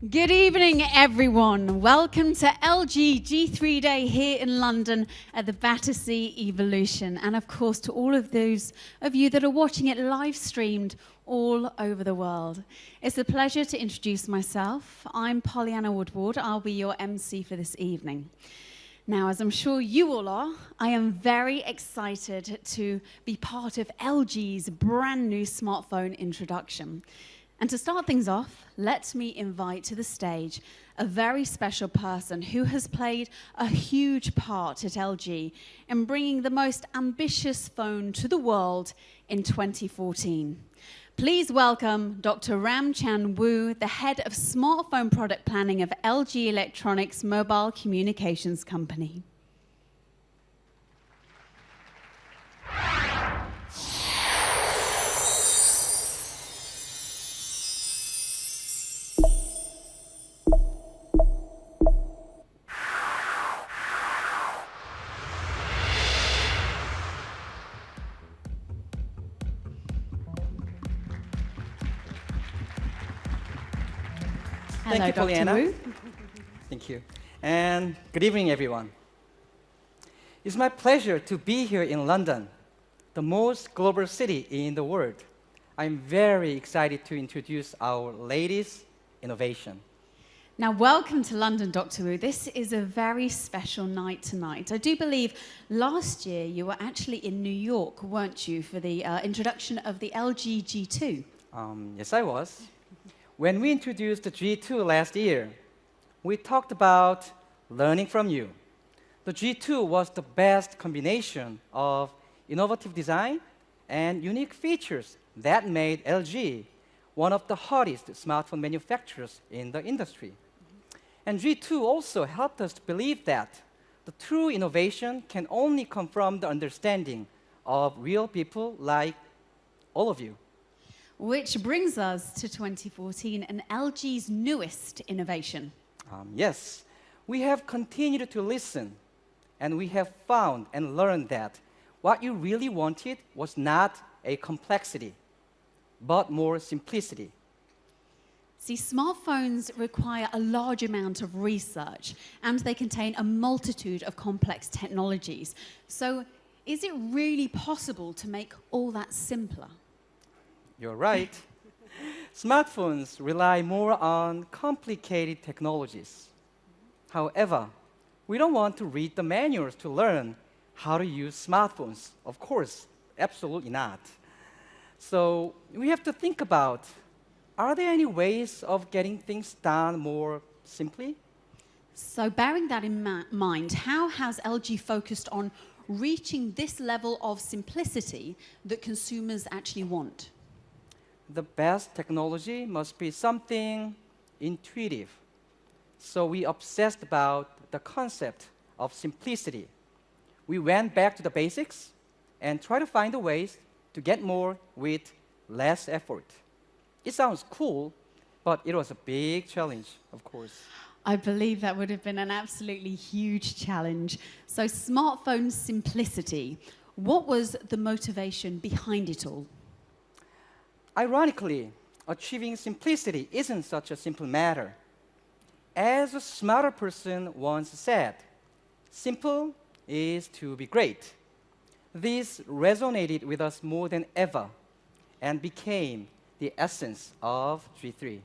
Good evening, everyone. Welcome to LG G3 Day here in London at the Battersea Evolution. And of course, to all of those of you that are watching it live streamed all over the world. It's a pleasure to introduce myself. I'm Pollyanna Woodward. I'll be your MC for this evening. Now, as I'm sure you all are, I am very excited to be part of LG's brand new smartphone introduction. And to start things off, let me invite to the stage a very special person who has played a huge part at LG in bringing the most ambitious phone to the world in 2014. Please welcome Dr. Ramchan Wu, the head of smartphone product planning of LG Electronics Mobile Communications Company. Thank you, Dr. Pollyanna. Wu. Thank you. And good evening, everyone. It's my pleasure to be here in London, the most global city in the world. I'm very excited to introduce our latest innovation. Now, welcome to London, Dr. Wu. This is a very special night tonight. I do believe last year you were actually in New York, weren't you, for the introduction of the LG G2? Yes, I was. When we introduced the G2 last year, we talked about learning from you. The G2 was the best combination of innovative design and unique features that made LG one of the hottest smartphone manufacturers in the industry. And G2 also helped us to believe that the true innovation can only come from the understanding of real people like all of you. Which brings us to 2014 and LG's newest innovation. Yes, we have continued to listen, and we have found and learned that what you really wanted was not a complexity, but more simplicity. See, smartphones require a large amount of research, and they contain a multitude of complex technologies. So, is it really possible to make all that simpler? You're right. Smartphones rely more on complicated technologies. However, we don't want to read the manuals to learn how to use smartphones. Of course, absolutely not. So we have to think about, are there any ways of getting things done more simply? So bearing that in mind, how has LG focused on reaching this level of simplicity that consumers actually want? The best technology must be something intuitive. So we obsessed about the concept of simplicity. We went back to the basics and tried to find ways to get more with less effort. It sounds cool, but it was a big challenge, of course. I believe that would have been an absolutely huge challenge. So smartphone simplicity, what was the motivation behind it all? Ironically, achieving simplicity isn't such a simple matter. As a smarter person once said, simple is to be great. This resonated with us more than ever and became the essence of G3.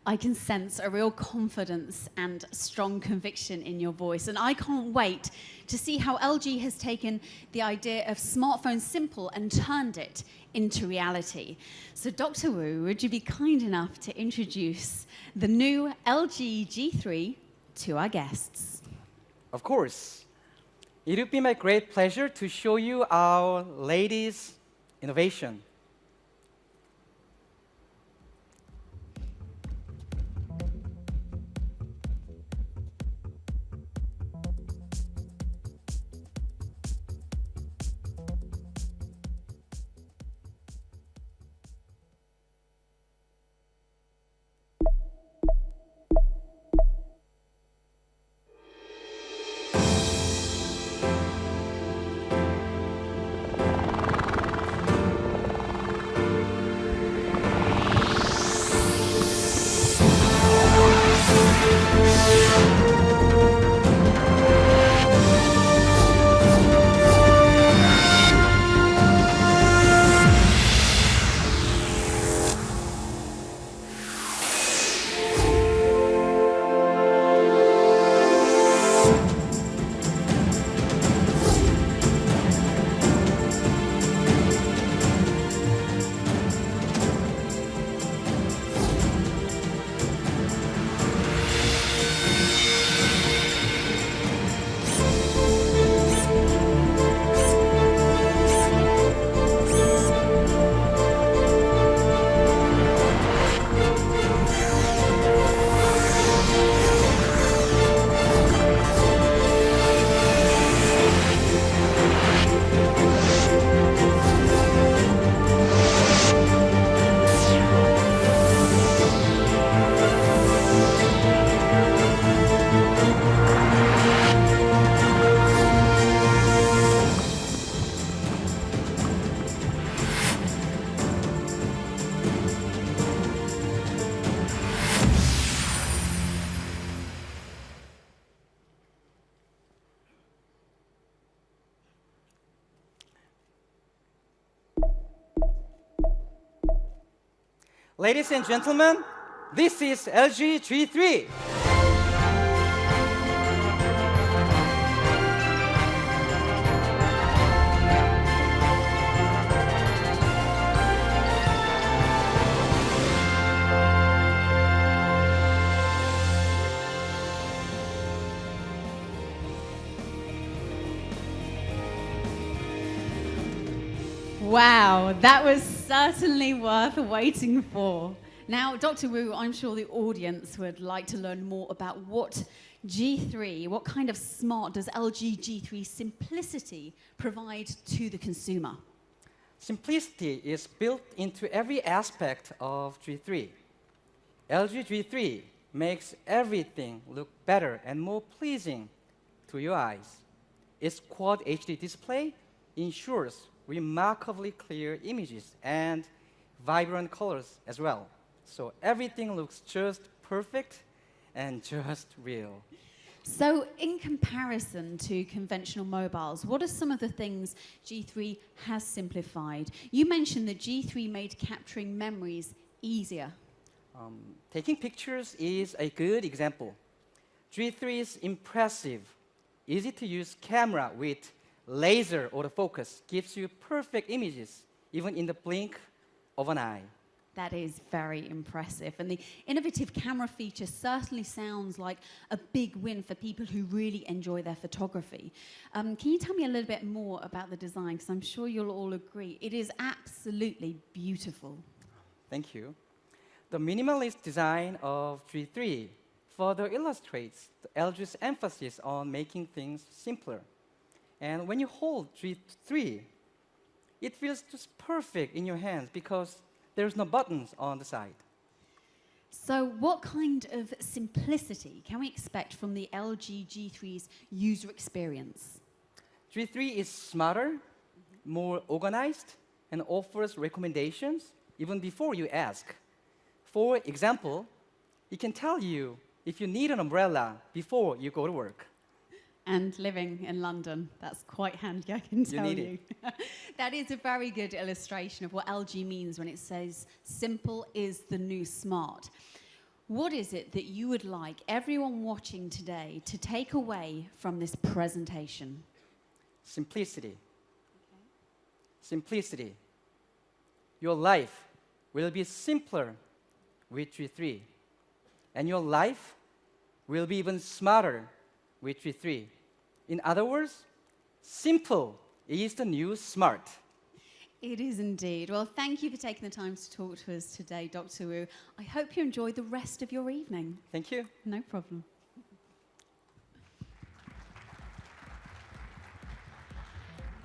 I can sense a real confidence and strong conviction in your voice, and I can't wait to see how LG has taken the idea of smartphone simple and turned it into reality. So Dr. Wu, would you be kind enough to introduce the new LG G3 to our guests? Of course. It would be my great pleasure to show you our latest innovation. Ladies and gentlemen, this is LG G3. Wow, that was certainly worth waiting for. Now, Dr. Wu, I'm sure the audience would like to learn more about what G3, what kind of smart does LG G3 Simplicity provide to the consumer? Simplicity is built into every aspect of G3. LG G3 makes everything look better and more pleasing to your eyes. Its Quad HD display ensures remarkably clear images and vibrant colors as well. So everything looks just perfect and just real. So in comparison to conventional mobiles, what are some of the things G3 has simplified? You mentioned that G3 made capturing memories easier. Taking pictures is a good example. G3's impressive, easy-to-use camera with laser autofocus gives you perfect images, even in the blink of an eye. That is very impressive. And the innovative camera feature certainly sounds like a big win for people who really enjoy their photography. Can you tell me a little bit more about the design? Because I'm sure you'll all agree. It is absolutely beautiful. Thank you. The minimalist design of G3 further illustrates the LG's emphasis on making things simpler. And when you hold G3, it feels just perfect in your hands because there's no buttons on the side. So what kind of simplicity can we expect from the LG G3's user experience? G3 is smarter, more organized, and offers recommendations even before you ask. For example, it can tell you if you need an umbrella before you go to work. And living in London, that's quite handy, I can tell you. need That is a very good illustration of what LG means when it says simple is the new smart. What is it that you would like everyone watching today to take away from this presentation? Simplicity. Okay. Simplicity. Your life will be simpler with G3. And your life will be even smarter with G3. In other words, simple is the new smart. It is indeed. Well, thank you for taking the time to talk to us today, Dr. Wu. I hope you enjoy the rest of your evening. Thank you. No problem.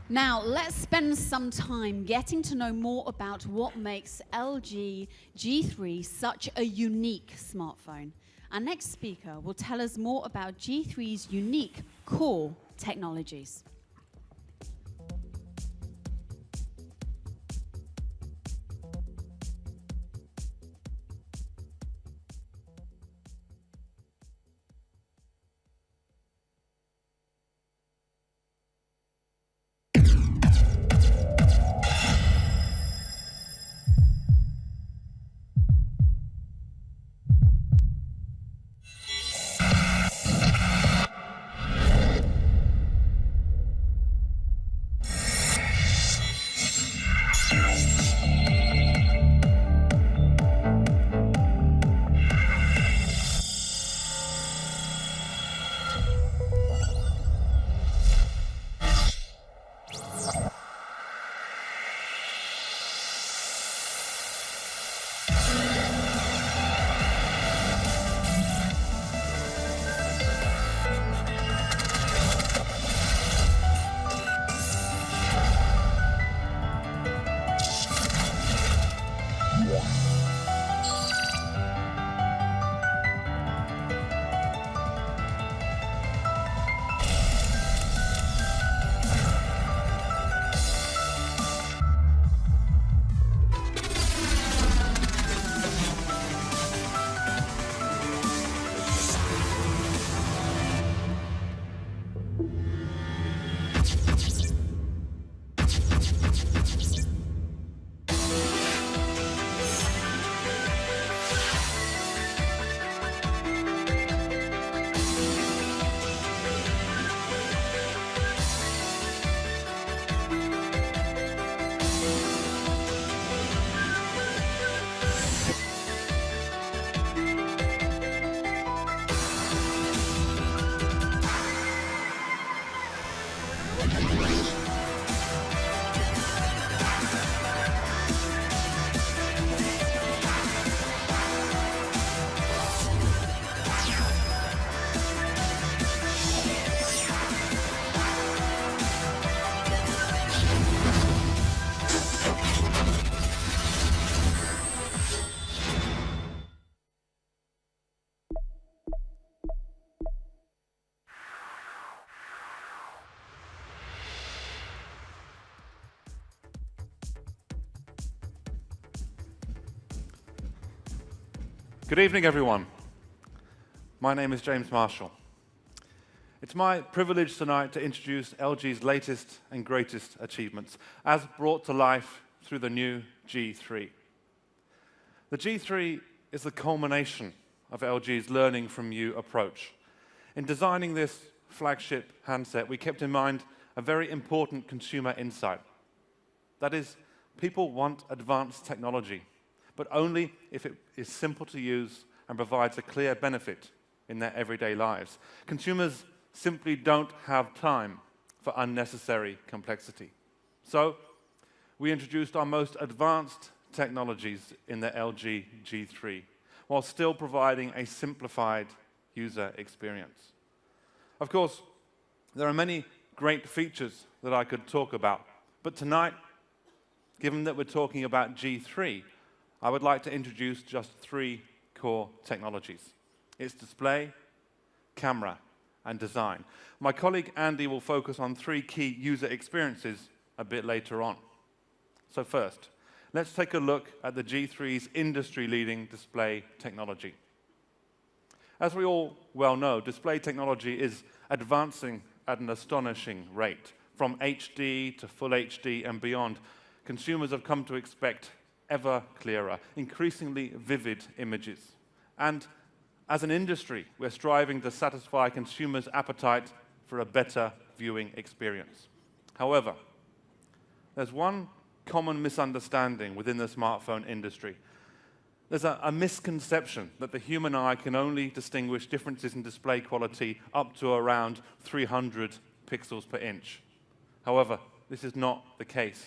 Now, let's spend some time getting to know more about what makes LG G3 such a unique smartphone. Our next speaker will tell us more about G3's unique core technologies. Good evening, everyone. My name is James Marshall. It's my privilege tonight to introduce LG's latest and greatest achievements, as brought to life through the new G3. The G3 is the culmination of LG's learning from you approach. In designing this flagship handset, we kept in mind a very important consumer insight. That is, people want advanced technology, but only if it is simple to use and provides a clear benefit in their everyday lives. Consumers simply don't have time for unnecessary complexity. So, we introduced our most advanced technologies in the LG G3, while still providing a simplified user experience. Of course, there are many great features that I could talk about, but tonight, given that we're talking about G3, I would like to introduce just 3 core technologies. It's display, camera, and design. My colleague Andy will focus on 3 key user experiences a bit later on. So first, let's take a look at the G3's industry-leading display technology. As we all well know, display technology is advancing at an astonishing rate. From HD to Full HD and beyond, consumers have come to expect ever clearer, increasingly vivid images. And as an industry, we're striving to satisfy consumers' appetite for a better viewing experience. However, there's one common misunderstanding within the smartphone industry. There's a misconception that the human eye can only distinguish differences in display quality up to around 300 pixels per inch. However, this is not the case.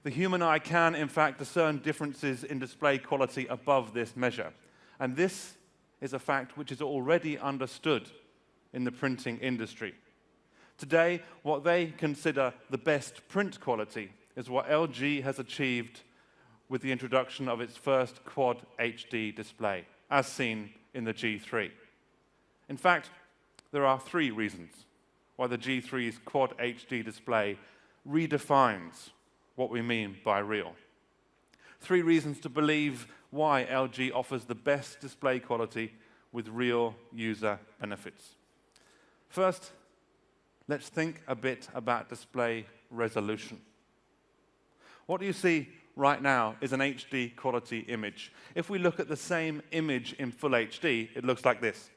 The human eye can, in fact, discern differences in display quality above this measure. And this is a fact which is already understood in the printing industry. Today, what they consider the best print quality is what LG has achieved with the introduction of its first Quad HD display, as seen in the G3. In fact, there are 3 reasons why the G3's Quad HD display redefines what we mean by real. 3 reasons to believe why LG offers the best display quality with real user benefits. First, let's think a bit about display resolution. What you see right now is an HD quality image. If we look at the same image in Full HD, it looks like this.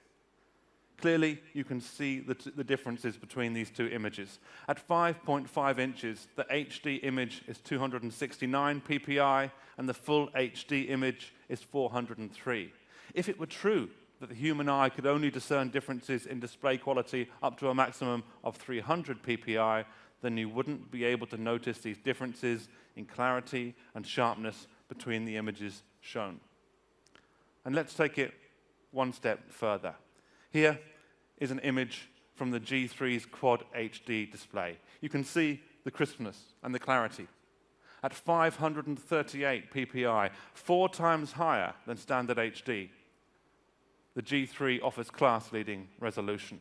Clearly, you can see the differences between these 2 images. At 5.5 inches, the HD image is 269 ppi, and the Full HD image is 403. If it were true that the human eye could only discern differences in display quality up to a maximum of 300 ppi, then you wouldn't be able to notice these differences in clarity and sharpness between the images shown. And let's take it one step further. Here is an image from the G3's Quad HD display. You can see the crispness and the clarity. At 538 ppi, 4 times higher than standard HD, the G3 offers class-leading resolution.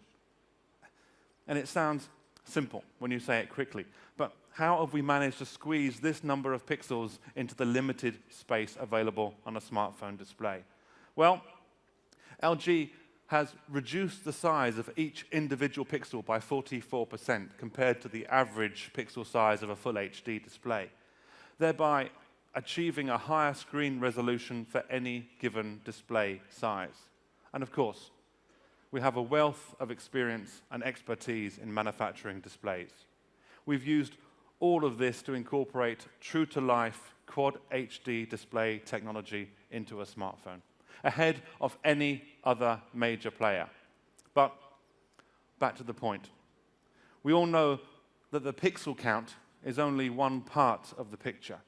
And it sounds simple when you say it quickly, but how have we managed to squeeze this number of pixels into the limited space available on a smartphone display? Well, LG has reduced the size of each individual pixel by 44% compared to the average pixel size of a Full HD display, thereby achieving a higher screen resolution for any given display size. And of course, we have a wealth of experience and expertise in manufacturing displays. We've used all of this to incorporate true-to-life Quad HD display technology into a smartphone, ahead of any other major player. But back to the point. We all know that the pixel count is only one part of the picture.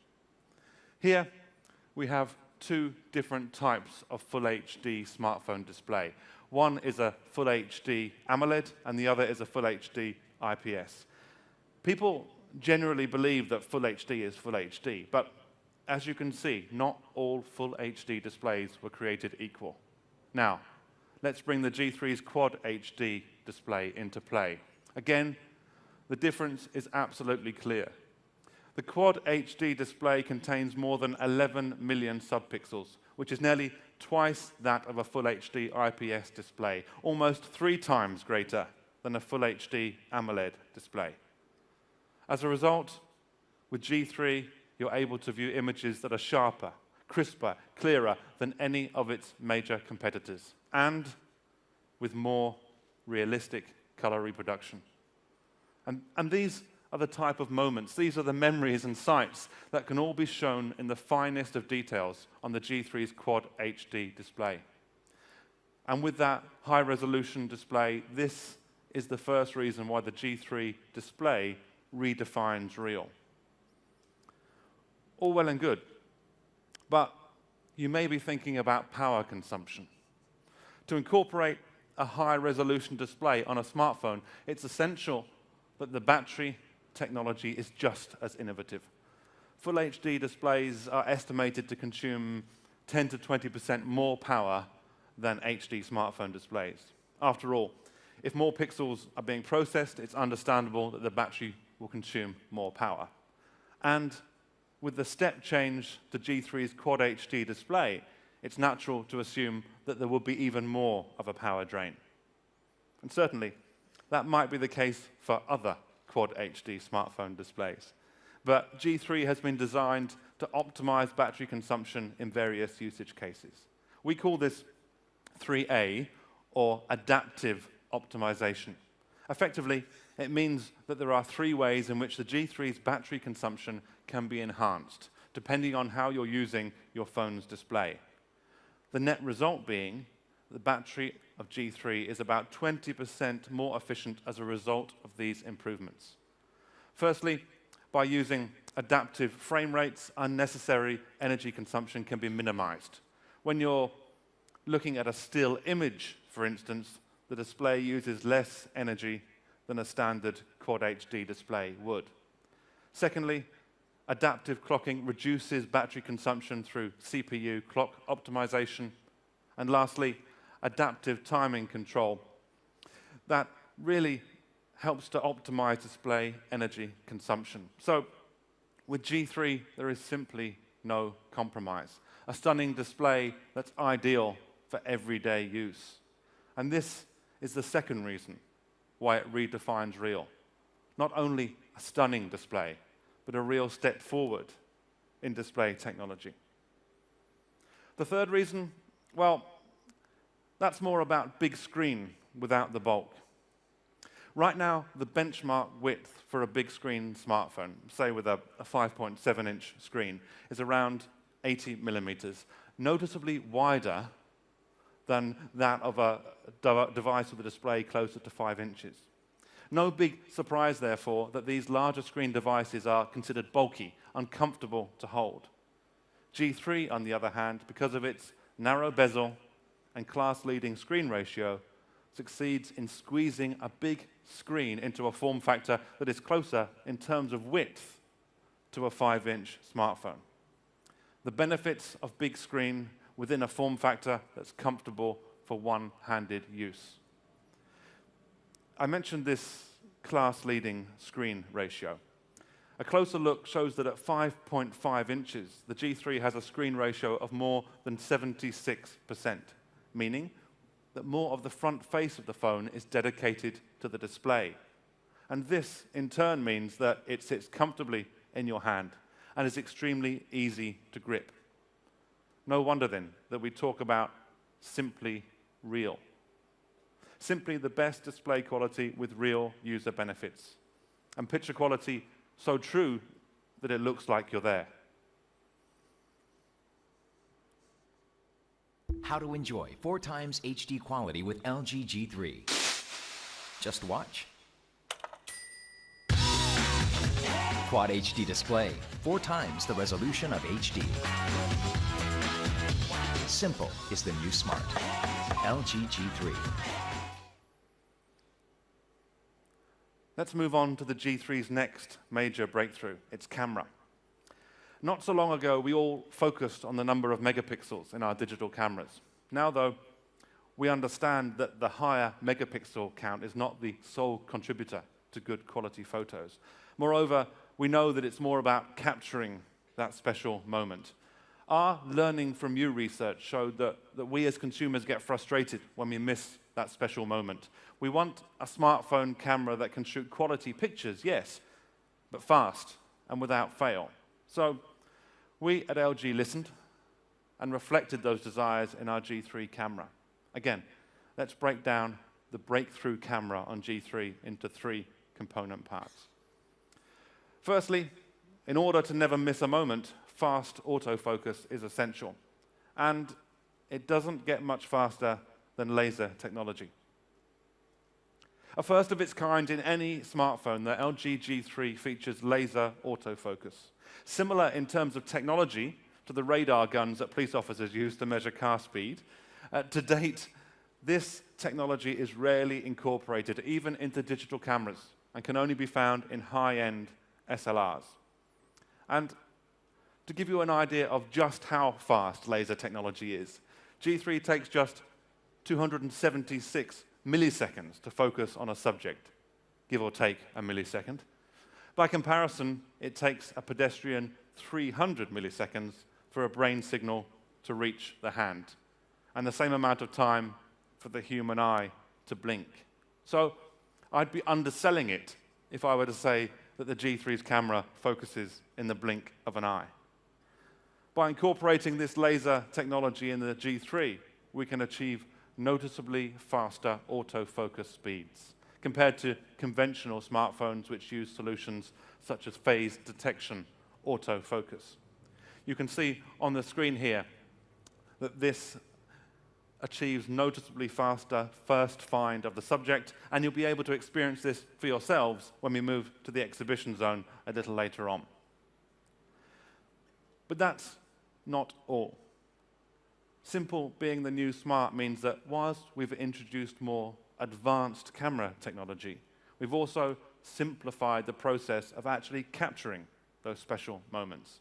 Here we have 2 different types of Full HD smartphone display. One is a Full HD AMOLED, and the other is a Full HD IPS. People generally believe that Full HD is Full HD, but as you can see, not all Full HD displays were created equal. Now, let's bring the G3's Quad HD display into play. Again, the difference is absolutely clear. The Quad HD display contains more than 11 million subpixels, which is nearly twice that of a Full HD IPS display, almost 3 times greater than a Full HD AMOLED display. As a result, with G3, you're able to view images that are sharper, crisper, clearer than any of its major competitors, and with more realistic color reproduction. And these are the type of moments, these are the memories and sights that can all be shown in the finest of details on the G3's Quad HD display. And with that high-resolution display, this is the first reason why the G3 display redefines real. All well and good, but you may be thinking about power consumption. To incorporate a high-resolution display on a smartphone, it's essential that the battery technology is just as innovative. Full HD displays are estimated to consume 10 to 20% more power than HD smartphone displays. After all, if more pixels are being processed, it's understandable that the battery will consume more power. And with the step change to G3's Quad HD display, it's natural to assume that there will be even more of a power drain. And certainly, that might be the case for other Quad HD smartphone displays. But G3 has been designed to optimize battery consumption in various usage cases. We call this 3A, or adaptive optimization. Effectively, it means that there are 3 ways in which the G3's battery consumption can be enhanced, depending on how you're using your phone's display. The net result being the battery of G3 is about 20% more efficient as a result of these improvements. Firstly, by using adaptive frame rates, unnecessary energy consumption can be minimized. When you're looking at a still image, for instance, the display uses less energy than a standard Quad HD display would. Secondly, adaptive clocking reduces battery consumption through CPU clock optimization. And lastly, adaptive timing control. That really helps to optimize display energy consumption. So with G3, there is simply no compromise. A stunning display that's ideal for everyday use. And this is the second reason why it redefines real. Not only a stunning display, but a real step forward in display technology. The third reason, well, that's more about big screen without the bulk. Right now, the benchmark width for a big screen smartphone, say with a 5.7-inch screen, is around 80 millimeters, noticeably wider than that of a device with a display closer to 5 inches. No big surprise, therefore, that these larger screen devices are considered bulky, uncomfortable to hold. G3, on the other hand, because of its narrow bezel and class-leading screen ratio, succeeds in squeezing a big screen into a form factor that is closer in terms of width to a 5-inch smartphone. The benefits of big screen within a form factor that's comfortable for one-handed use. I mentioned this class-leading screen ratio. A closer look shows that at 5.5 inches, the G3 has a screen ratio of more than 76%, meaning that more of the front face of the phone is dedicated to the display. And this, in turn, means that it sits comfortably in your hand and is extremely easy to grip. No wonder, then, that we talk about simply real. Simply the best display quality with real user benefits. And picture quality so true that it looks like you're there. How to enjoy 4 times HD quality with LG G3. Just watch. Quad HD display, 4 times the resolution of HD. Simple is the new smart. LG G3. Let's move on to the G3's next major breakthrough, its camera. Not so long ago, we all focused on the number of megapixels in our digital cameras. Now, though, we understand that the higher megapixel count is not the sole contributor to good quality photos. Moreover, we know that it's more about capturing that special moment. Our learning from you research showed that we as consumers get frustrated when we miss that special moment. We want a smartphone camera that can shoot quality pictures, yes, but fast and without fail. So we at LG listened and reflected those desires in our G3 camera. Again, let's break down the breakthrough camera on G3 into 3 component parts. Firstly, in order to never miss a moment, fast autofocus is essential. And it doesn't get much faster than laser technology. A first of its kind in any smartphone, the LG G3 features laser autofocus. Similar in terms of technology to the radar guns that police officers use to measure car speed, to date, this technology is rarely incorporated even into digital cameras and can only be found in high-end SLRs. And to give you an idea of just how fast laser technology is, G3 takes just 276 milliseconds to focus on a subject, give or take a millisecond. By comparison, it takes a pedestrian 300 milliseconds for a brain signal to reach the hand, and the same amount of time for the human eye to blink. So I'd be underselling it if I were to say that the G3's camera focuses in the blink of an eye. By incorporating this laser technology in the G3, we can achieve noticeably faster autofocus speeds compared to conventional smartphones which use solutions such as phase detection autofocus. You can see on the screen here that this achieves noticeably faster first find of the subject, and you'll be able to experience this for yourselves when we move to the exhibition zone a little later on. But that's not all. Simple being the new smart means that whilst we've introduced more advanced camera technology, we've also simplified the process of actually capturing those special moments.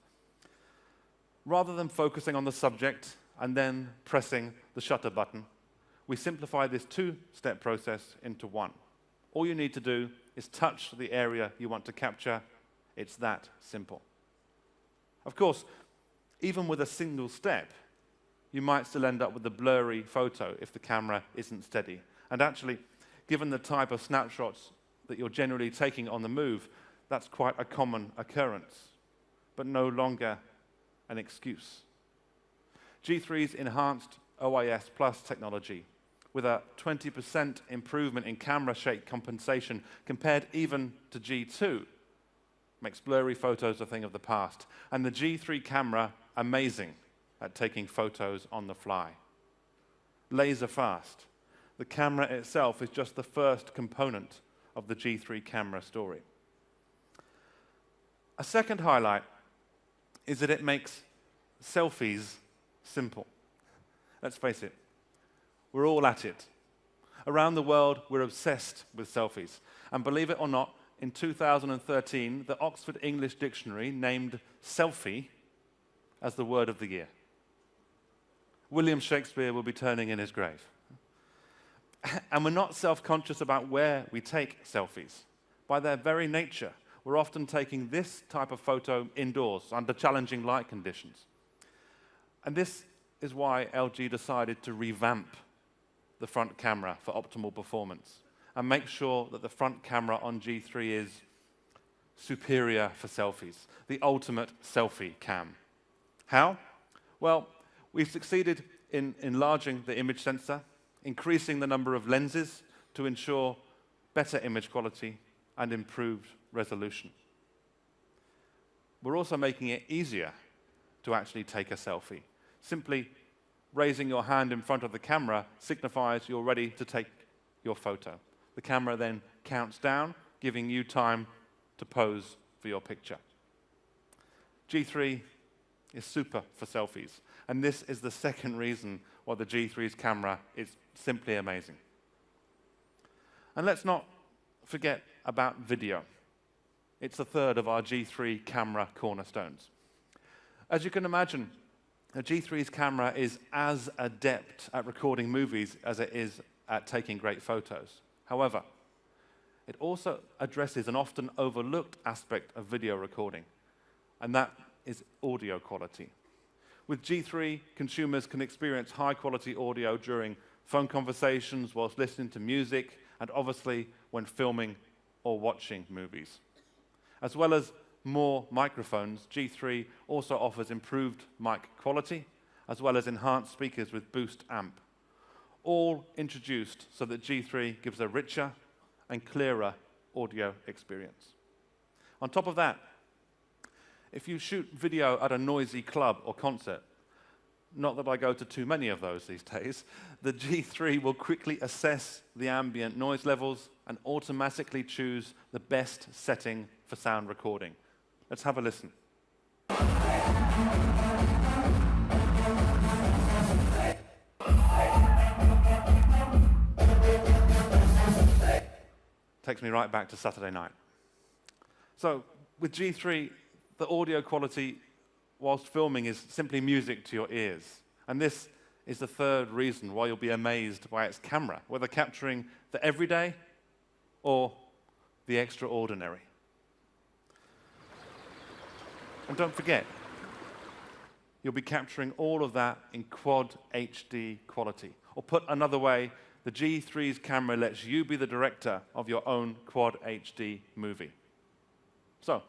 Rather than focusing on the subject and then pressing the shutter button, we simplify this 2-step process into one. All you need to do is touch the area you want to capture. It's that simple. Of course, even with a single step, you might still end up with a blurry photo if the camera isn't steady. And actually, given the type of snapshots that you're generally taking on the move, that's quite a common occurrence, but no longer an excuse. G3's enhanced OIS Plus technology, with a 20% improvement in camera shake compensation compared even to G2, makes blurry photos a thing of the past. And the G3 camera, amazing at taking photos on the fly. Laser fast. The camera itself is just the first component of the G3 camera story. A second highlight is that it makes selfies simple. Let's face it, we're all at it. Around the world, we're obsessed with selfies. And believe it or not, in 2013, the Oxford English Dictionary named selfie as the word of the year. William Shakespeare will be turning in his grave. And we're not self-conscious about where we take selfies. By their very nature, we're often taking this type of photo indoors under challenging light conditions. And this is why LG decided to revamp the front camera for optimal performance and make sure that the front camera on G3 is superior for selfies, the ultimate selfie cam. How? Well, we've succeeded in enlarging the image sensor, increasing the number of lenses to ensure better image quality and improved resolution. We're also making it easier to actually take a selfie. Simply raising your hand in front of the camera signifies you're ready to take your photo. The camera then counts down, giving you time to pose for your picture. G3 is super for selfies, and this is the second reason why the G3's camera is simply amazing. And let's not forget about video. It's a third of our G3 camera cornerstones. As you can imagine, the G3's camera is as adept at recording movies as it is at taking great photos. However, it also addresses an often overlooked aspect of video recording, and that is audio quality. With G3, consumers can experience high-quality audio during phone conversations, whilst listening to music, and obviously when filming or watching movies. As well as more microphones, G3 also offers improved mic quality, as well as enhanced speakers with Boost Amp, all introduced so that G3 gives a richer and clearer audio experience. On top of that, if you shoot video at a noisy club or concert, not that I go to too many of those these days, the G3 will quickly assess the ambient noise levels and automatically choose the best setting for sound recording. Let's have a listen. Takes me right back to Saturday night. So with G3, the audio quality whilst filming is simply music to your ears. And this is the third reason why you'll be amazed by its camera, whether capturing the everyday or the extraordinary. And don't forget, you'll be capturing all of that in Quad HD quality. Or put another way, the G3's camera lets you be the director of your own Quad HD movie. So,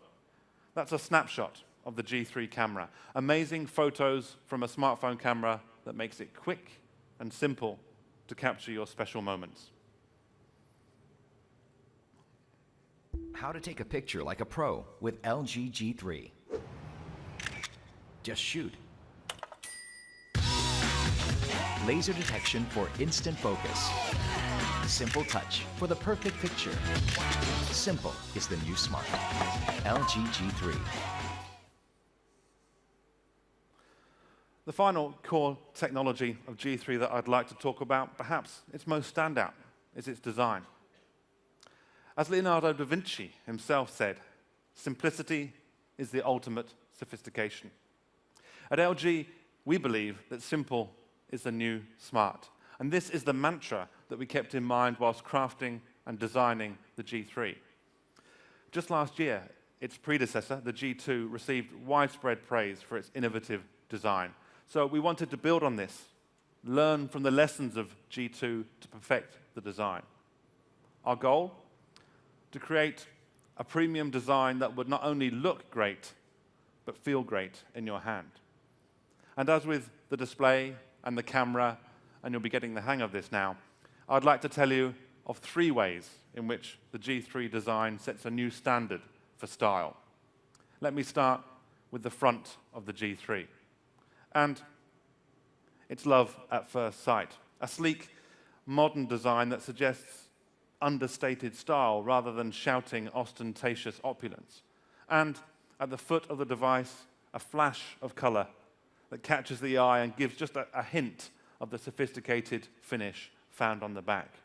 that's a snapshot of the G3 camera. Amazing photos from a smartphone camera that makes it quick and simple to capture your special moments. How to take a picture like a pro with LG G3. Just shoot. Laser detection for instant focus. Simple touch for the perfect picture. Simple is the new smart. LG G3. The final core technology of G3 that I'd like to talk about, perhaps its most standout, is its design. As Leonardo da Vinci himself said, simplicity is the ultimate sophistication. At LG, we believe that simple is the new smart. And this is the mantra that we kept in mind whilst crafting and designing the G3. Just last year, its predecessor, the G2, received widespread praise for its innovative design. So we wanted to build on this, learn from the lessons of G2 to perfect the design. Our goal? To create a premium design that would not only look great, but feel great in your hand. And as with the display and the camera, and you'll be getting the hang of this now, I'd like to tell you of 3 ways in which the G3 design sets a new standard for style. Let me start with the front of the G3. And it's love at first sight. A sleek, modern design that suggests understated style rather than shouting ostentatious opulence. And at the foot of the device, a flash of color that catches the eye and gives just a hint of the sophisticated finish found on the back.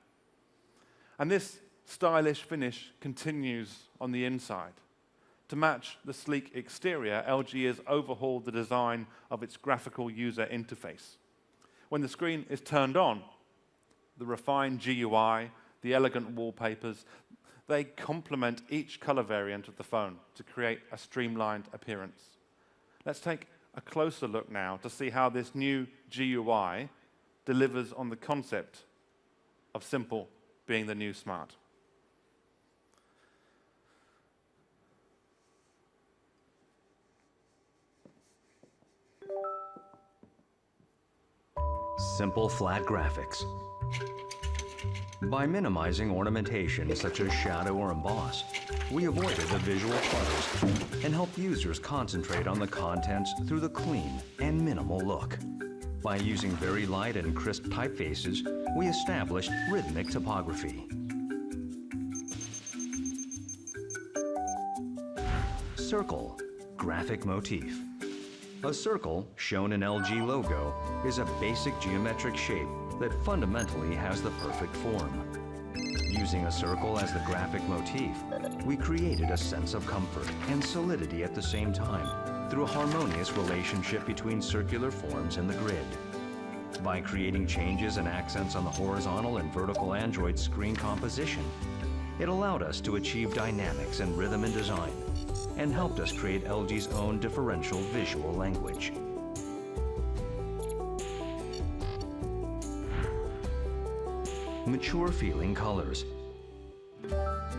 And this stylish finish continues on the inside. To match the sleek exterior, LG has overhauled the design of its graphical user interface. When the screen is turned on, the refined GUI, the elegant wallpapers, they complement each color variant of the phone to create a streamlined appearance. Let's take a closer look now to see how this new GUI delivers on the concept of simple being the new smart. Simple flat graphics. By minimizing ornamentation such as shadow or emboss, we avoided the visual clutters and help users concentrate on the contents through the clean and minimal look. By using very light and crisp typefaces, we established rhythmic typography. Circle, graphic motif. A circle, shown in LG logo, is a basic geometric shape that fundamentally has the perfect form. Using a circle as the graphic motif, we created a sense of comfort and solidity at the same time through a harmonious relationship between circular forms and the grid. By creating changes and accents on the horizontal and vertical Android screen composition, it allowed us to achieve dynamics and rhythm in design and helped us create LG's own differential visual language. mature feeling colors.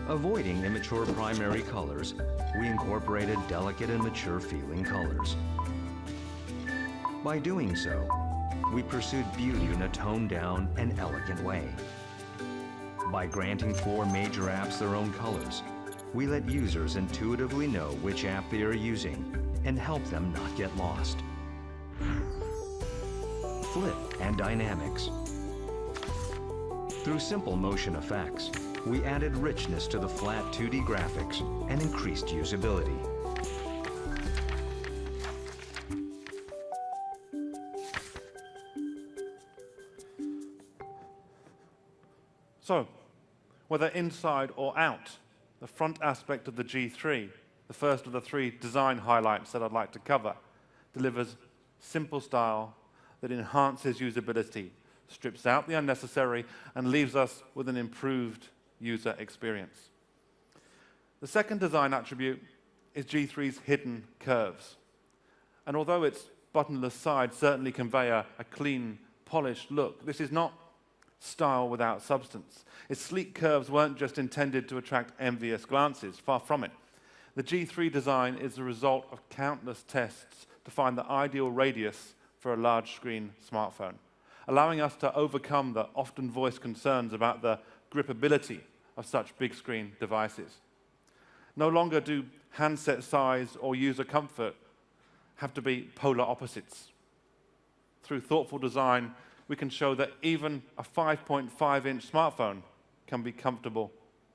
Avoiding immature primary colors, we incorporated delicate and mature feeling colors. By doing so, we pursued beauty in a toned down and elegant way. By granting 4 major apps their own colors, we let users intuitively know which app they are using and help them not get lost. Flip and dynamics. Through simple motion effects, we added richness to the flat 2D graphics and increased usability. So, whether inside or out, the front aspect of the G3, the first of the 3 design highlights that I'd like to cover, delivers simple style that enhances usability, strips out the unnecessary, and leaves us with an improved user experience. The second design attribute is G3's hidden curves. And although its buttonless sides certainly convey a clean, polished look, this is not style without substance. Its sleek curves weren't just intended to attract envious glances, far from it. The G3 design is the result of countless tests to find the ideal radius for a large screen smartphone, allowing us to overcome the often voiced concerns about the gripability of such big screen devices. No longer do handset size or user comfort have to be polar opposites. Through thoughtful design, we can show that even a 5.5-inch smartphone can be comfortable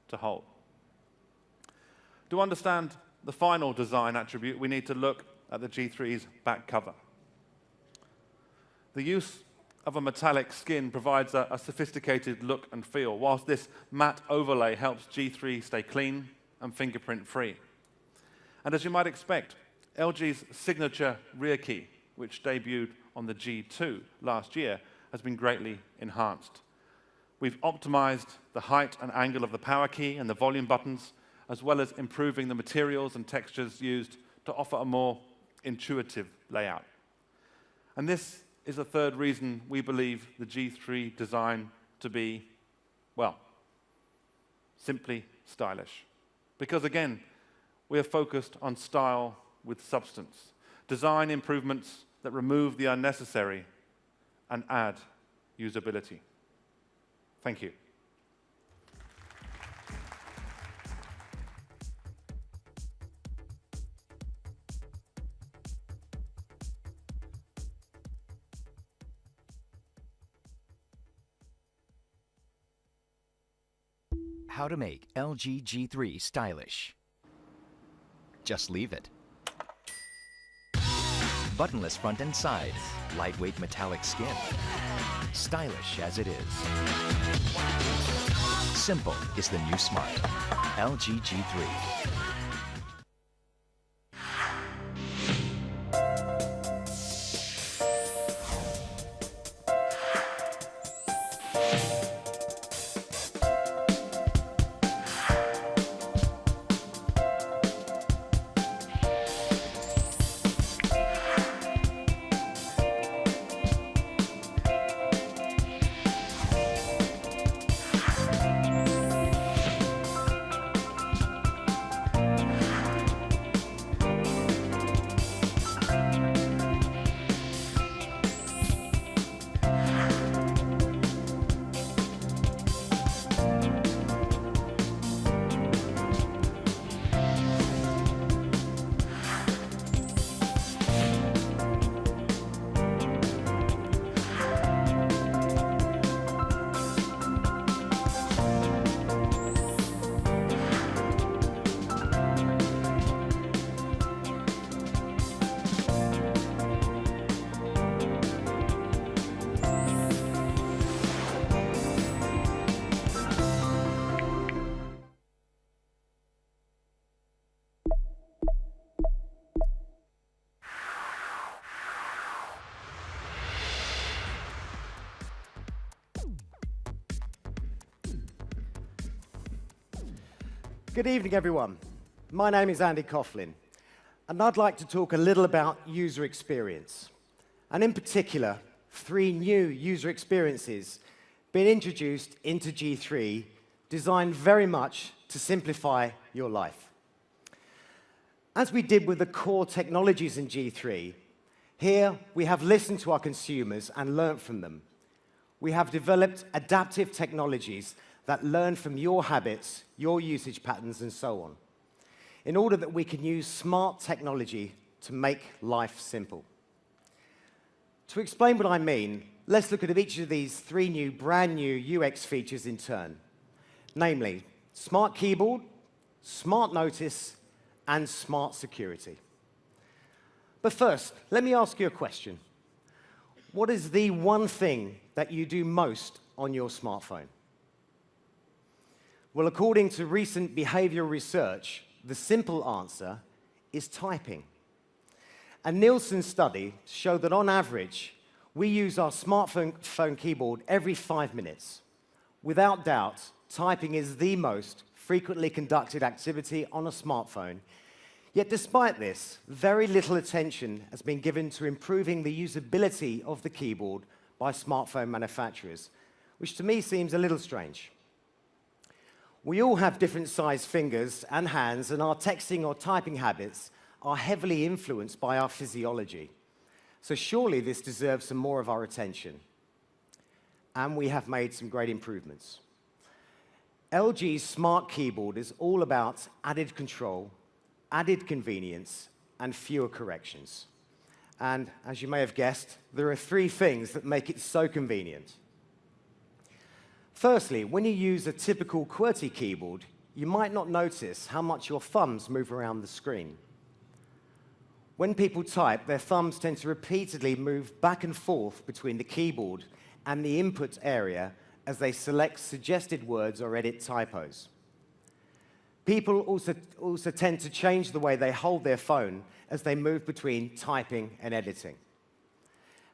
to hold. To understand the final design attribute, we need to look at the G3's back cover. The use of a metallic skin provides a sophisticated look and feel, whilst this matte overlay helps G3 stay clean and fingerprint-free. And as you might expect, LG's signature rear key, which debuted on the G2 last year, has been greatly enhanced. We've optimized the height and angle of the power key and the volume buttons, as well as improving the materials and textures used to offer a more intuitive layout. And this is the third reason we believe the G3 design to be, well, simply stylish. Because again, we are focused on style with substance, design improvements that remove the unnecessary and add usability. Thank you. How to make LG G3 stylish. Just leave it. Buttonless front and side, lightweight metallic skin. Stylish as it is. Simple is the new smart. LG G3. Good evening, everyone. My name is Andy Coughlin, and I'd like to talk a little about user experience, and in particular, 3 new user experiences been introduced into G3, designed very much to simplify your life. As we did with the core technologies in G3, here we have listened to our consumers and learned from them. We have developed adaptive technologies that learn from your habits, your usage patterns, and so on, in order that we can use smart technology to make life simple. To explain what I mean, let's look at each of these three brand new UX features in turn, namely Smart Keyboard, Smart Notice, and Smart Security. But first, let me ask you a question. What is the one thing that you do most on your smartphone? Well, according to recent behavioral research, the simple answer is typing. A Nielsen study showed that on average, we use our smartphone keyboard every 5 minutes. Without doubt, typing is the most frequently conducted activity on a smartphone. Yet despite this, very little attention has been given to improving the usability of the keyboard by smartphone manufacturers, which to me seems a little strange. We all have different sized fingers and hands, and our texting or typing habits are heavily influenced by our physiology. So surely this deserves some more of our attention. And we have made some great improvements. LG's Smart Keyboard is all about added control, added convenience, and fewer corrections. And as you may have guessed, there are three things that make it so convenient. Firstly, when you use a typical QWERTY keyboard, you might not notice how much your thumbs move around the screen. When people type, their thumbs tend to repeatedly move back and forth between the keyboard and the input area as they select suggested words or edit typos. People also tend to change the way they hold their phone as they move between typing and editing.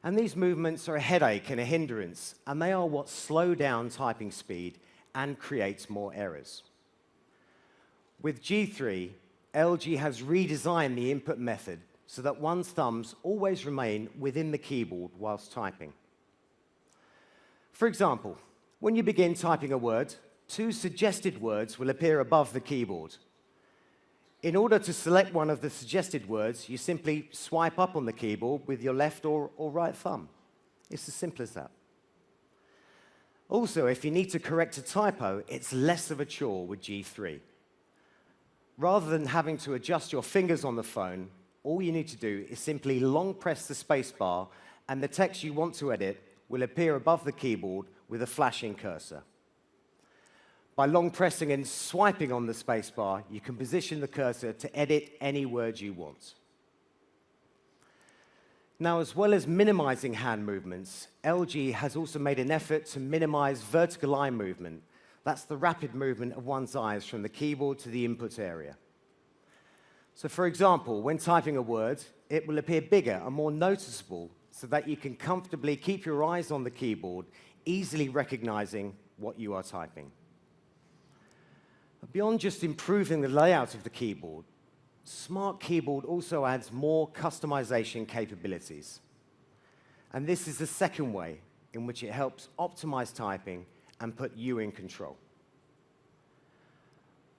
And these movements are a headache and a hindrance, and they are what slow down typing speed and creates more errors. With G3, LG has redesigned the input method so that one's thumbs always remain within the keyboard whilst typing. For example, when you begin typing a word, 2 suggested words will appear above the keyboard. In order to select one of the suggested words, you simply swipe up on the keyboard with your left or right thumb. It's as simple as that. Also, if you need to correct a typo, it's less of a chore with G3. Rather than having to adjust your fingers on the phone, all you need to do is simply long press the space bar, and the text you want to edit will appear above the keyboard with a flashing cursor. By long pressing and swiping on the spacebar, you can position the cursor to edit any word you want. Now, as well as minimizing hand movements, LG has also made an effort to minimize vertical eye movement. That's the rapid movement of one's eyes from the keyboard to the input area. So, for example, when typing a word, it will appear bigger and more noticeable so that you can comfortably keep your eyes on the keyboard, easily recognizing what you are typing. Beyond just improving the layout of the keyboard, Smart Keyboard also adds more customization capabilities. And this is the second way in which it helps optimize typing and put you in control.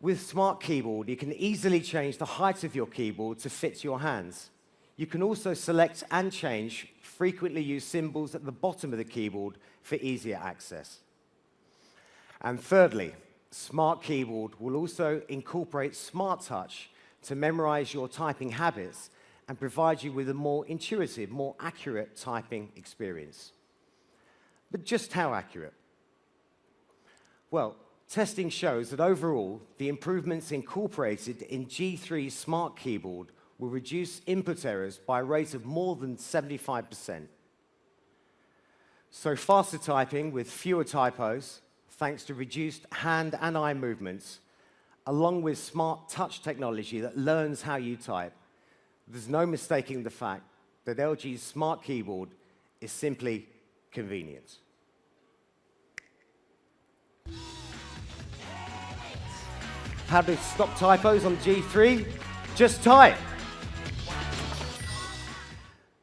With Smart Keyboard, you can easily change the height of your keyboard to fit your hands. You can also select and change frequently used symbols at the bottom of the keyboard for easier access. And thirdly, Smart Keyboard will also incorporate Smart Touch to memorize your typing habits and provide you with a more intuitive, more accurate typing experience. But just how accurate? Well, testing shows that overall, the improvements incorporated in G3's Smart Keyboard will reduce input errors by a rate of more than 75%. So faster typing with fewer typos, thanks to reduced hand and eye movements, along with Smart Touch technology that learns how you type, there's no mistaking the fact that LG's Smart Keyboard is simply convenient. How to stop typos on G3? Just type.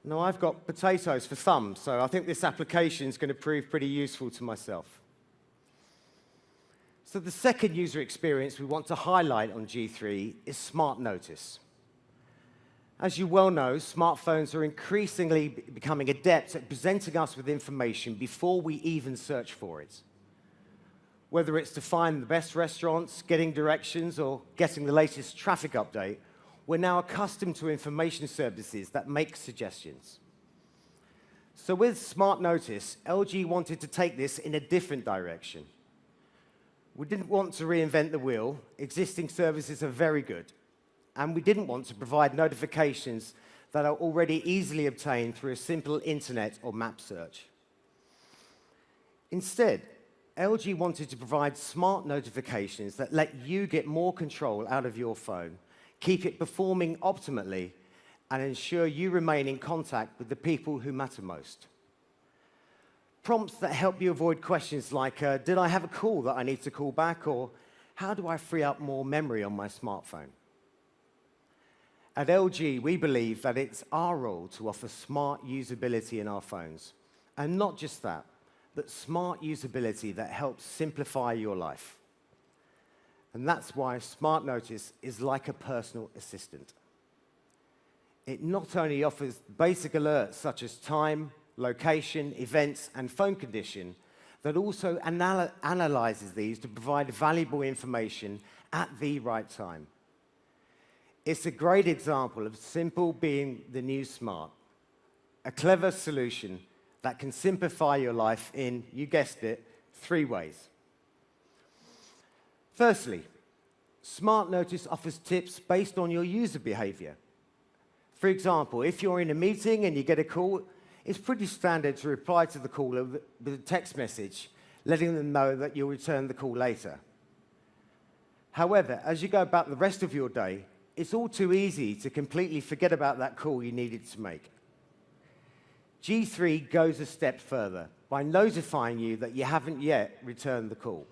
Now, I've got potatoes for thumbs, so I think this application is going to prove pretty useful to myself. So the second user experience we want to highlight on G3 is Smart Notice. As you well know, smartphones are increasingly becoming adept at presenting us with information before we even search for it. Whether it's to find the best restaurants, getting directions, or getting the latest traffic update, we're now accustomed to information services that make suggestions. So with Smart Notice, LG wanted to take this in a different direction. We didn't want to reinvent the wheel. Existing services are very good. And we didn't want to provide notifications that are already easily obtained through a simple internet or map search. Instead, LG wanted to provide smart notifications that let you get more control out of your phone, keep it performing optimally, and ensure you remain in contact with the people who matter most. Prompts that help you avoid questions like, did I have a call that I need to call back? Or how do I free up more memory on my smartphone? At LG, we believe that it's our role to offer smart usability in our phones. And not just that, but smart usability that helps simplify your life. And that's why Smart Notice is like a personal assistant. It not only offers basic alerts such as time, location, events, and phone condition, that also analyzes these to provide valuable information at the right time. It's a great example of simple being the new smart, a clever solution that can simplify your life in, you guessed it, 3 ways. Firstly, Smart Notice offers tips based on your user behavior. For example, if you're in a meeting and you get a call, it's pretty standard to reply to the caller with a text message, letting them know that you'll return the call later. However, as you go about the rest of your day, it's all too easy to completely forget about that call you needed to make. G3 goes a step further by notifying you that you haven't yet returned the call.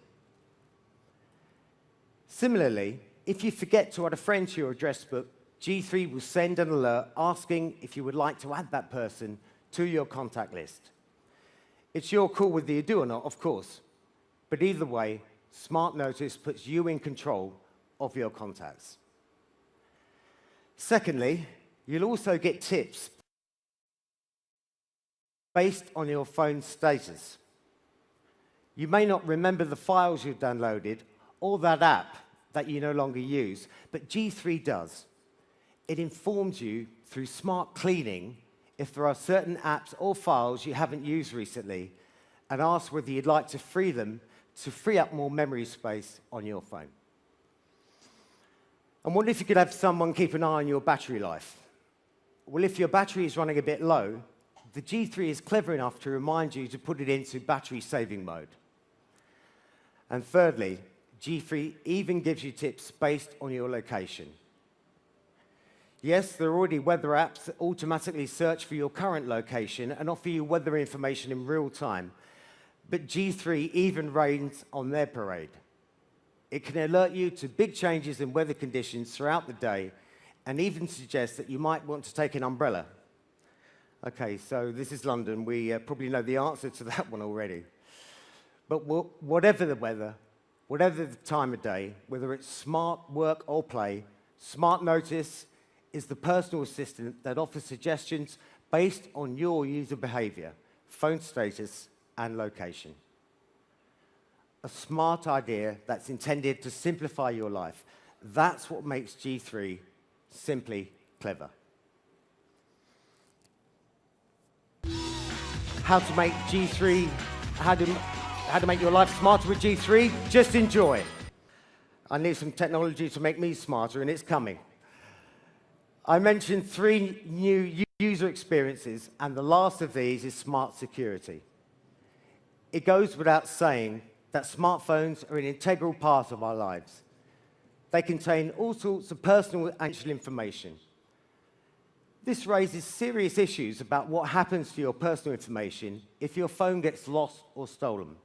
Similarly, if you forget to add a friend to your address book, G3 will send an alert asking if you would like to add that person to your contact list. It's your call whether you do or not, of course. But either way, Smart Notice puts you in control of your contacts. Secondly, you'll also get tips based on your phone's status. You may not remember the files you've downloaded or that app that you no longer use, but G3 does. It informs you through smart cleaning if there are certain apps or files you haven't used recently, and asks whether you'd like to free them to free up more memory space on your phone. And what if you could have someone keep an eye on your battery life? Well, if your battery is running a bit low, the G3 is clever enough to remind you to put it into battery saving mode. And thirdly, G3 even gives you tips based on your location. Yes, there are already weather apps that automatically search for your current location and offer you weather information in real time, but G3 even rains on their parade. It can alert you to big changes in weather conditions throughout the day and even suggest that you might want to take an umbrella. Okay, so this is London. We probably know the answer to that one already. But whatever the weather, whatever the time of day, whether it's smart work or play, Smart Notice is the personal assistant that offers suggestions based on your user behavior, phone status, and location. A smart idea that's intended to simplify your life. That's what makes G3 simply clever. How to make G3, how to make your life smarter with G3? Just enjoy. I need some technology to make me smarter, and it's coming. I mentioned 3 new user experiences, and the last of these is smart security. It goes without saying that smartphones are an integral part of our lives. They contain all sorts of personal and financial information. This raises serious issues about what happens to your personal information if your phone gets lost or stolen.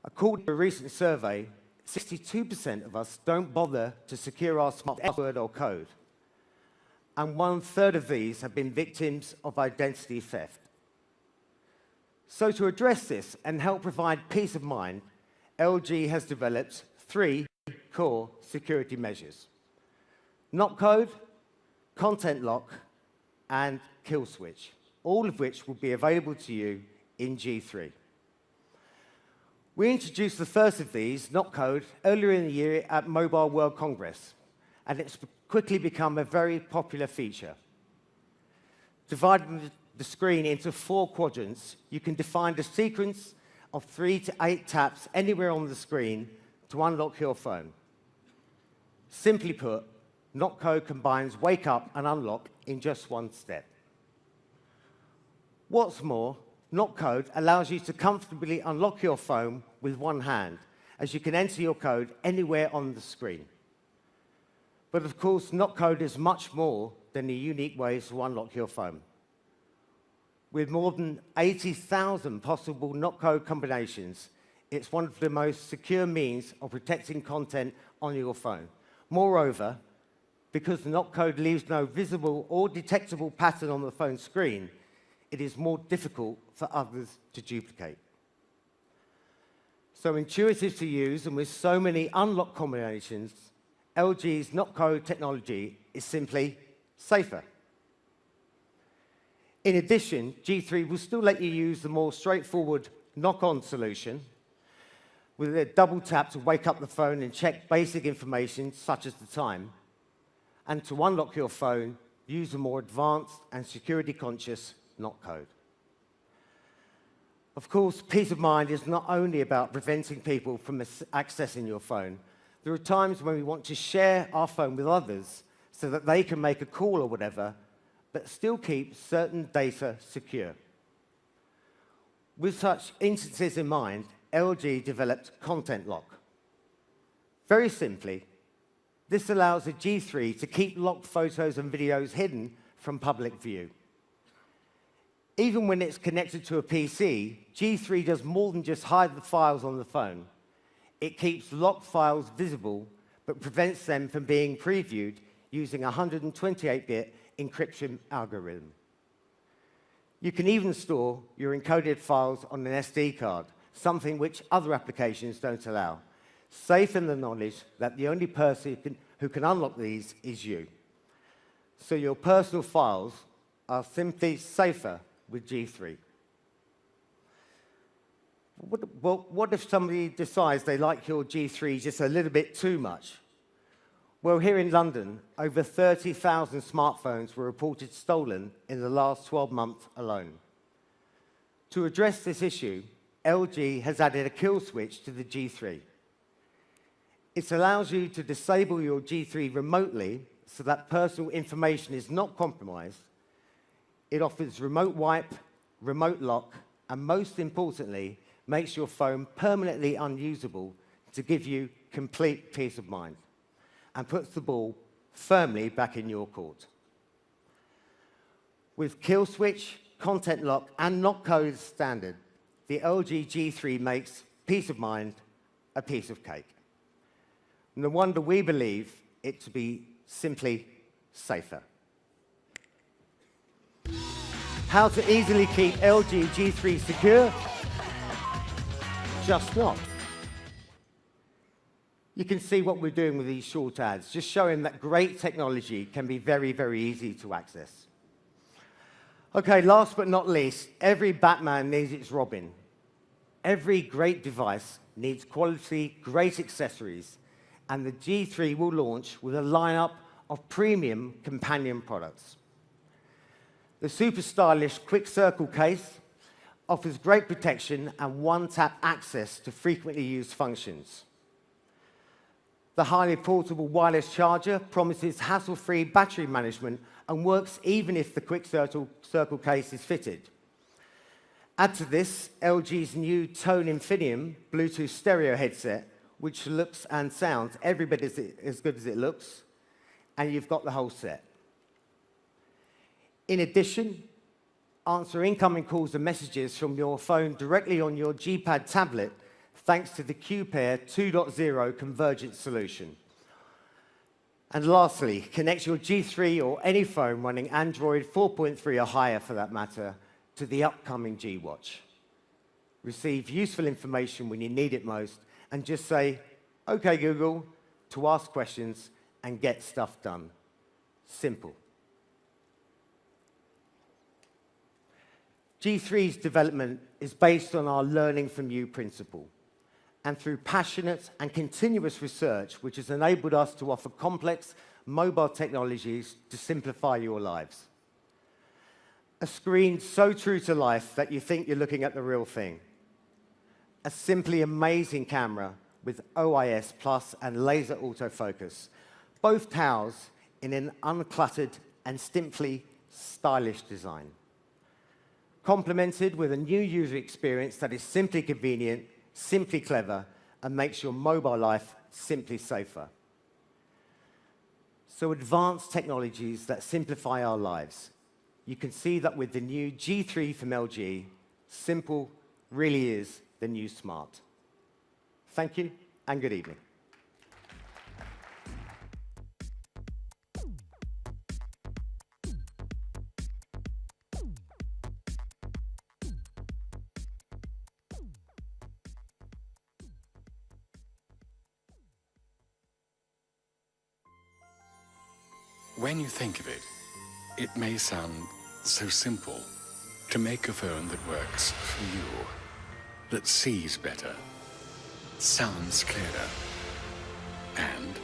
According to a recent survey, 62% of us don't bother to secure our smart password or code. And 1/3 of these have been victims of identity theft. So to address this and help provide peace of mind, LG has developed 3 core security measures: knock code, content lock, and kill switch, all of which will be available to you in G3. We introduced the first of these, knock code, earlier in the year at Mobile World Congress, and it's quickly become a very popular feature. Dividing the screen into 4 quadrants, you can define a sequence of 3 to 8 taps anywhere on the screen to unlock your phone. Simply put, knock code combines wake up and unlock in just 1 step. What's more, knock code allows you to comfortably unlock your phone with 1 hand, as you can enter your code anywhere on the screen. But of course, knock code is much more than the unique ways to unlock your phone. With more than 80,000 possible knock code combinations, it's one of the most secure means of protecting content on your phone. Moreover, because the knock code leaves no visible or detectable pattern on the phone screen, it is more difficult for others to duplicate. So intuitive to use, and with so many unlock combinations, LG's knock code technology is simply safer. In addition, G3 will still let you use the more straightforward knock-on solution with a double tap to wake up the phone and check basic information such as the time, and to unlock your phone, use a more advanced and security-conscious knock code. Of course, peace of mind is not only about preventing people from accessing your phone. There are times when we want to share our phone with others so that they can make a call or whatever, but still keep certain data secure. With such instances in mind, LG developed Content Lock. Very simply, this allows the G3 to keep locked photos and videos hidden from public view. Even when it's connected to a PC, G3 does more than just hide the files on the phone. It keeps locked files visible, but prevents them from being previewed using a 128-bit encryption algorithm. You can even store your encoded files on an SD card, something which other applications don't allow, safe in the knowledge that the only person who can unlock these is you. So your personal files are simply safer with G3. Well, what if somebody decides they like your G3 just a little bit too much? Well, here in London, over 30,000 smartphones were reported stolen in the last 12 months alone. To address this issue, LG has added a kill switch to the G3. It allows you to disable your G3 remotely so that personal information is not compromised. It offers remote wipe, remote lock, and most importantly, makes your phone permanently unusable to give you complete peace of mind, and puts the ball firmly back in your court. With kill switch, content lock, and knock code standard, the LG G3 makes peace of mind a piece of cake. No wonder we believe it to be simply safer. How to easily keep LG G3 secure? Just not. You can see what we're doing with these short ads, just showing that great technology can be very, very easy to access. Okay, last but not least, every Batman needs its Robin. Every great device needs quality, great accessories, and the G3 will launch with a lineup of premium companion products. The super stylish Quick Circle case offers great protection and one-tap access to frequently used functions. The highly portable wireless charger promises hassle-free battery management and works even if the Quick Circle case is fitted. Add to this LG's new Tone Infinium Bluetooth stereo headset, which looks and sounds every bit as good as it looks, and you've got the whole set. In addition, answer incoming calls and messages from your phone directly on your G-Pad tablet thanks to the Q-Pair 2.0 convergence solution. And lastly, connect your G3 or any phone running Android 4.3 or higher for that matter to the upcoming G Watch. Receive useful information when you need it most and just say, "OK, Google," to ask questions and get stuff done. Simple. G3's development is based on our learning from you principle, and through passionate and continuous research, which has enabled us to offer complex mobile technologies to simplify your lives. A screen so true to life that you think you're looking at the real thing. A simply amazing camera with OIS Plus and laser autofocus, both housed in an uncluttered and simply stylish design. Complemented with a new user experience that is simply convenient, simply clever, and makes your mobile life simply safer. So advanced technologies that simplify our lives. You can see that with the new G3 from LG, simple really is the new smart. Thank you, and good evening. When you think of it, it may sound so simple to make a phone that works for you, that sees better, sounds clearer, and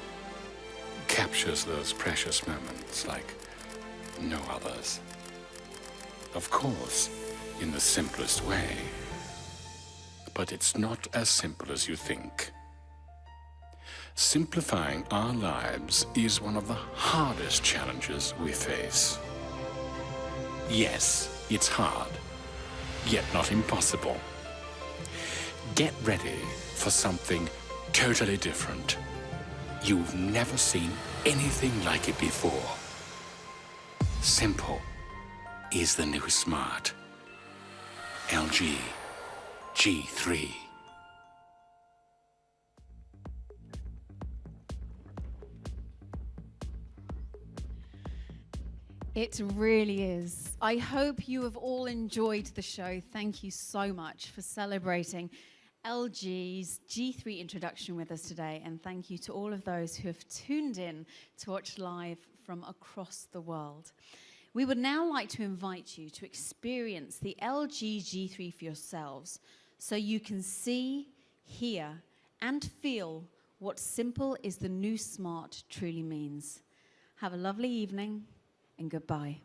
captures those precious moments like no others. Of course, in the simplest way. But it's not as simple as you think. Simplifying our lives is one of the hardest challenges we face. Yes, it's hard, yet not impossible. Get ready for something totally different. You've never seen anything like it before. Simple is the new smart. LG G3. It really is. I hope you have all enjoyed the show. Thank you so much for celebrating LG's G3 introduction with us today. And thank you to all of those who have tuned in to watch live from across the world. We would now like to invite you to experience the LG G3 for yourselves so you can see, hear, and feel what simple is the new smart truly means. Have a lovely evening. And goodbye.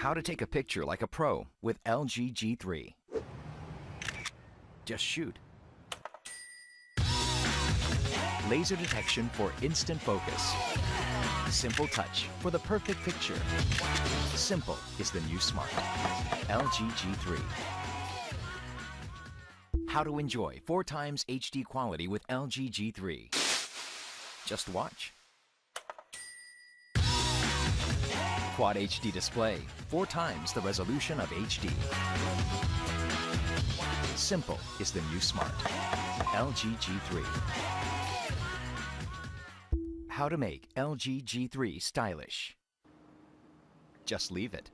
How to take a picture like a pro with LG G3. Just shoot. Laser detection for instant focus. Simple touch for the perfect picture. Simple is the new smart. LG G3. How to enjoy 4x HD quality with LG G3. Just watch. Quad HD display, 4x the resolution of HD. Simple is the new smart. LG G3. How to make LG G3 stylish. Just leave it.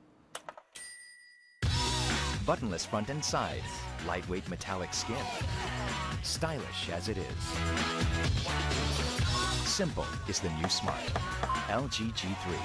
Buttonless front and side, lightweight metallic skin. Stylish as it is. Simple is the new smart. LG G3.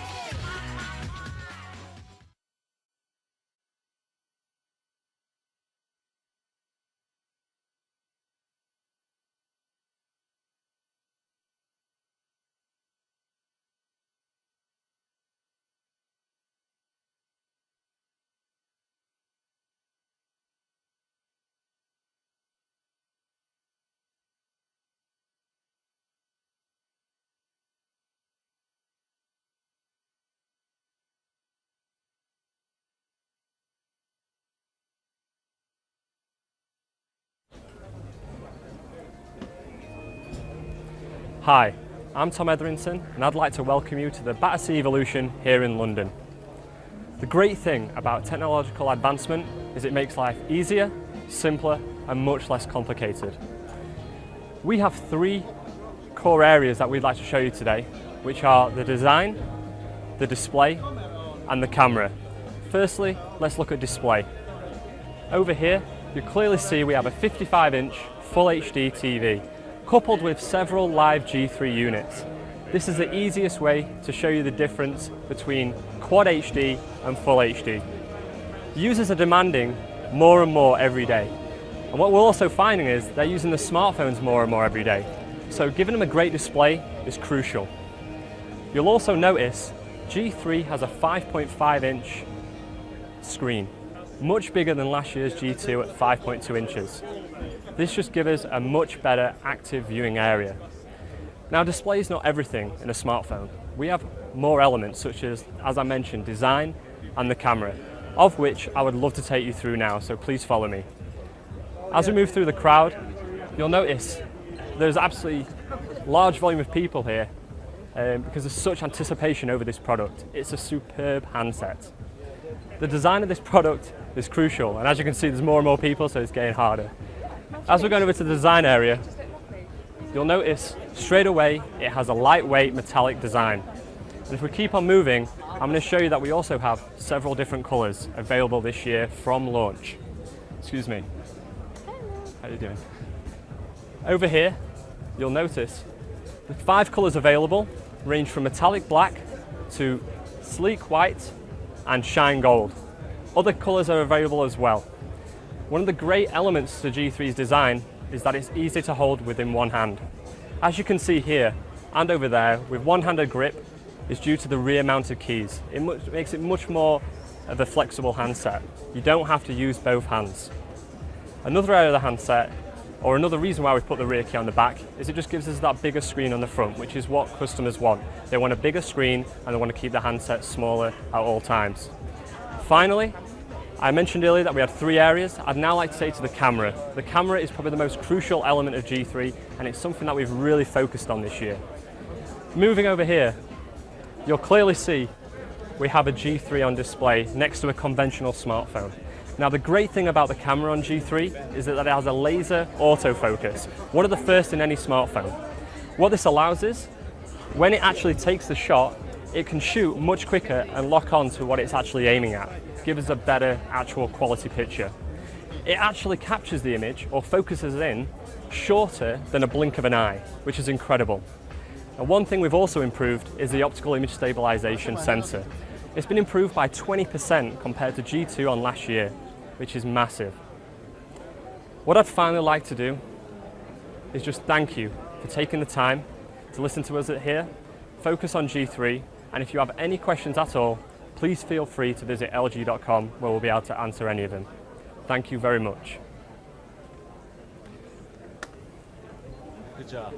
Hi, I'm Tom Etherington and I'd like to welcome you to the Battersea Evolution here in London. The great thing about technological advancement is it makes life easier, simpler and much less complicated. We have three core areas that we'd like to show you today, which are the design, the display and the camera. Firstly, let's look at display. Over here, you clearly see we have a 55-inch Full HD TV, coupled with several live G3 units. This is the easiest way to show you the difference between Quad HD and Full HD. Users are demanding more and more every day. And what we're also finding is they're using the smartphones more and more every day. So giving them a great display is crucial. You'll also notice G3 has a 5.5-inch screen, much bigger than last year's G2 at 5.2 inches. This just gives us a much better active viewing area. Now, display is not everything in a smartphone. We have more elements such as I mentioned, design and the camera, of which I would love to take you through now, so please follow me. As we move through the crowd, you'll notice there's absolutely large volume of people here because there's such anticipation over this product. It's a superb handset. The design of this product is crucial, and as you can see, there's more and more people, so it's getting harder. As we're going over to the design area, you'll notice straight away it has a lightweight metallic design. And if we keep on moving, I'm going to show you that we also have several different colours available this year from launch. Excuse me. How are you doing? Over here, you'll notice the 5 colours available range from metallic black to sleek white and shine gold. Other colours are available as well. One of the great elements to G3's design is that it's easy to hold within one hand. As you can see here and over there, with one-handed grip is due to the rear-mounted keys. It makes it much more of a flexible handset. You don't have to use both hands. Another area of the handset, or another reason why we've put the rear key on the back, is it just gives us that bigger screen on the front, which is what customers want. They want a bigger screen and they want to keep the handset smaller at all times. Finally, I mentioned earlier that we had 3 areas. I'd now like to say to the camera. The camera is probably the most crucial element of G3, and it's something that we've really focused on this year. Moving over here, you'll clearly see we have a G3 on display next to a conventional smartphone. Now, the great thing about the camera on G3 is that it has a laser autofocus, one of the first in any smartphone. What this allows is, when it actually takes the shot, it can shoot much quicker and lock on to what it's actually aiming at, give us a better actual quality picture. It actually captures the image or focuses in shorter than a blink of an eye, which is incredible. And one thing we've also improved is the optical image stabilization sensor. It's been improved by 20% compared to G2 on last year, which is massive. What I'd finally like to do is just thank you for taking the time to listen to us here, focus on G3, and if you have any questions at all, please feel free to visit lg.com where we'll be able to answer any of them. Thank you very much. Good job.